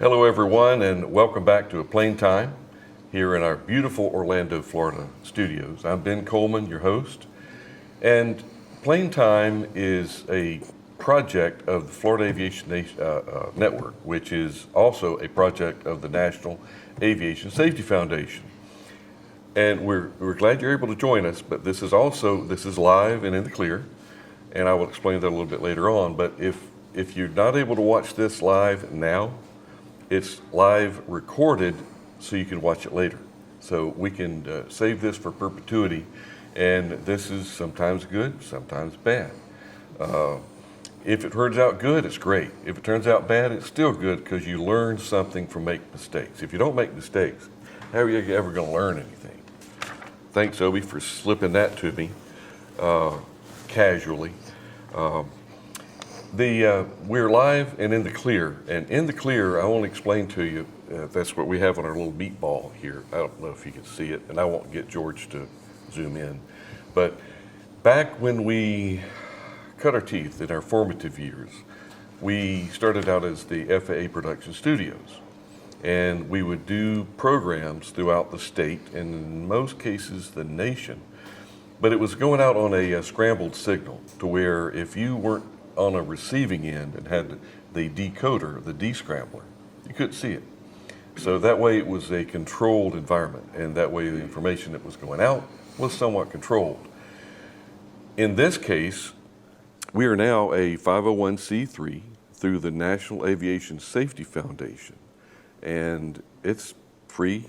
Hello, everyone, and welcome back to A Plane Time here in our beautiful Orlando, Florida studios. I'm Ben Coleman, your host, and Plane Time is a project of the Florida Aviation Network, which is also a project of the National Aviation Safety Foundation. And we're glad you're able to join us, but this is live and in the clear, and I will explain that a little bit later on. But if you're not able to watch this live now, it's live recorded so you can watch it later. So we can save this for perpetuity, and this is sometimes good, sometimes bad. If it turns out good, it's great. If it turns out bad, it's still good because you learn something from making mistakes. If you don't make mistakes, how are you ever going to learn anything? Thanks, Obi, for slipping that to me casually. We're live and in the clear. And in the clear, I want to explain to you, that's what we have on our little meatball here. I don't know if you can see it, and I won't get George to zoom in. But back when we cut our teeth in our formative years, we started out as the FAA Production Studios. And we would do programs throughout the state, and in most cases, the nation. But it was going out on a scrambled signal to where if you weren't on a receiving end and had the decoder, the descrambler, you couldn't see it. So that way it was a controlled environment, and that way the information that was going out was somewhat controlled. In this case, we are now a 501c3 through the National Aviation Safety Foundation, and it's free,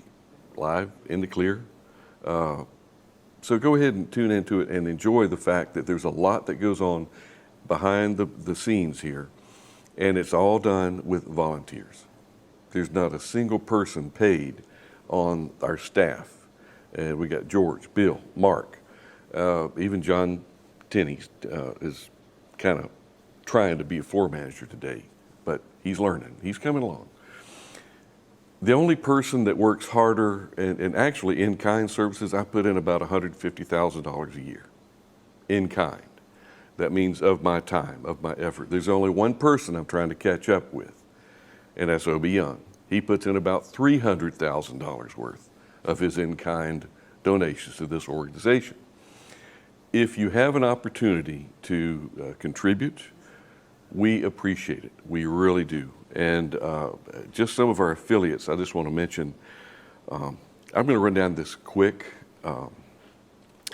live, in the clear. So go ahead and tune into it and enjoy the fact that there's a lot that goes on behind the scenes here, and it's all done with volunteers. There's not a single person paid on our staff. And we got George, Bill, Mark, even John Tenney is kind of trying to be a floor manager today, but he's learning, he's coming along. The only person that works harder, and actually in-kind services, I put in about $150,000 a year, in kind. That means of my time, of my effort. There's only one person I'm trying to catch up with, and that's Obi Young. He puts in about $300,000 worth of his in-kind donations to this organization. If you have an opportunity to contribute, we appreciate it. We really do. And just some of our affiliates, I just want to mention, I'm going to run down this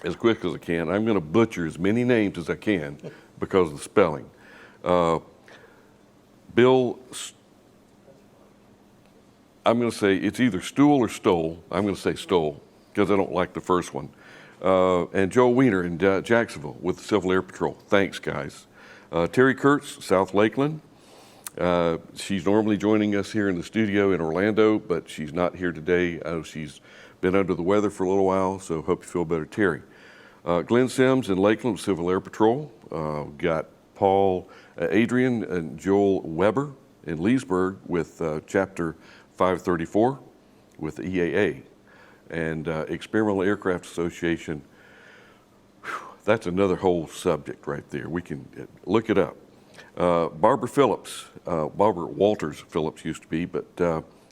as quick as I can. I'm going to butcher as many names as I can because of the spelling. Bill, I'm going to say it's either Stool or Stole. I'm going to say Stole because I don't like the first one. And Joel Wiener in Jacksonville with the Civil Air Patrol. Thanks, guys. Terry Kurtz, South Lakeland. She's normally joining us here in the studio in Orlando, but she's not here today. I know she's been under the weather for a little while, so hope you feel better, Terry. Glenn Sims in Lakeland, Civil Air Patrol. Got Paul Adrian and Joel Weber in Leesburg with Chapter 534 with the EAA. And Experimental Aircraft Association, that's another whole subject right there. We can look it up. Barbara Phillips, Barbara Walters Phillips used to be, but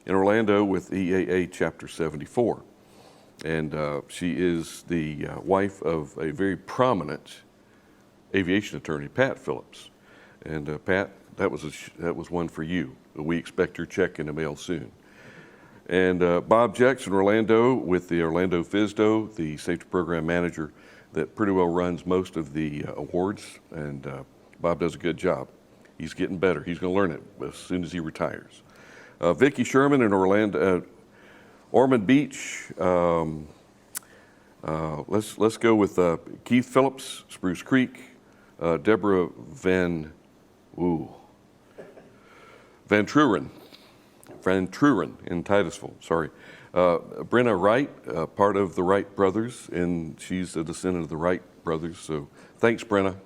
in Orlando with EAA Chapter 74. And she is the wife of a very prominent aviation attorney, Pat Phillips. And Pat, that was one for you. We expect your check in the mail soon. And Bob Jex in Orlando with the Orlando FISDO, the safety program manager that pretty well runs most of the awards. And Bob does a good job. He's getting better. He's going to learn it as soon as he retires. Vicki Sherman in Orlando, Ormond Beach. Let's go with Keith Phillips, Spruce Creek. Deborah Van Truren in Titusville. Sorry. Brenna Wright, part of the Wright brothers, and she's a descendant of the Wright brothers. So thanks, Brenna.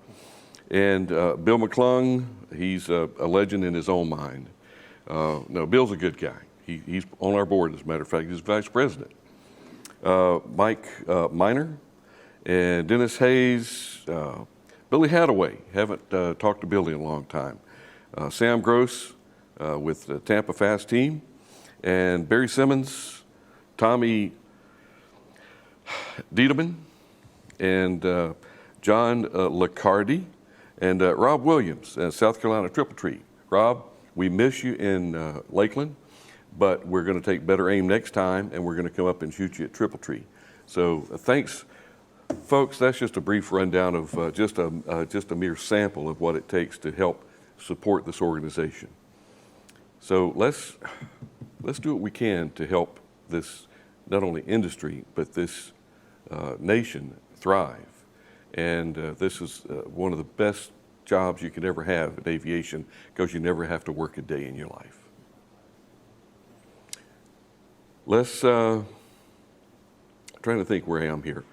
And Bill McClung, he's a legend in his own mind. No, Bill's a good guy. He's on our board, as a matter of fact. He's vice president. Mike Miner and Dennis Hayes, Billy Hadaway. Haven't talked to Billy in a long time. Sam Gross, with the Tampa Fast team, and Barry Simmons, Tommy Diedemann, and John Liccardi, and Rob Williams, South Carolina Triple Tree. Rob, we miss you in Lakeland, but we're going to take better aim next time, and we're going to come up and shoot you at Triple Tree. So thanks, folks. That's just a brief rundown of just a mere sample of what it takes to help support this organization. So let's do what we can to help this not only industry but this nation thrive. And this is one of the best jobs you could ever have in aviation, because you never have to work a day in your life. Let's, trying to think where I am here.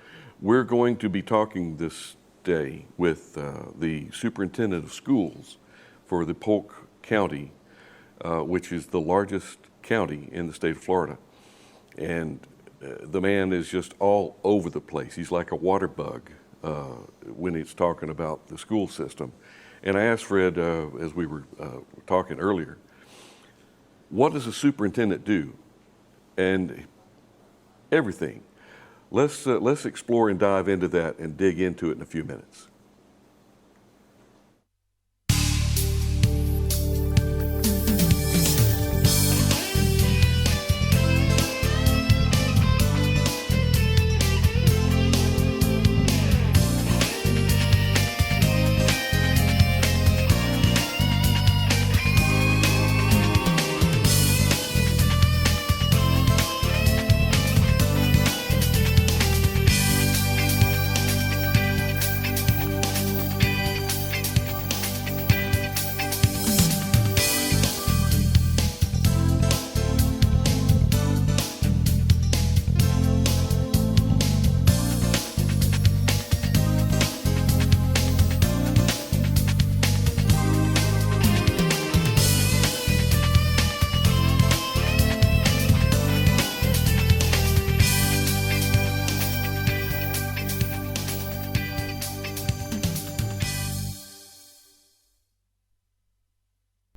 We're going to be talking this day with the superintendent of schools for the Polk County, which is the largest county in the state of Florida. And the man is just all over the place. He's like a water bug when he's talking about the school system. And I asked Fred, as we were talking earlier, what does a superintendent do? And everything. Let's explore and dive into that and dig into it in a few minutes.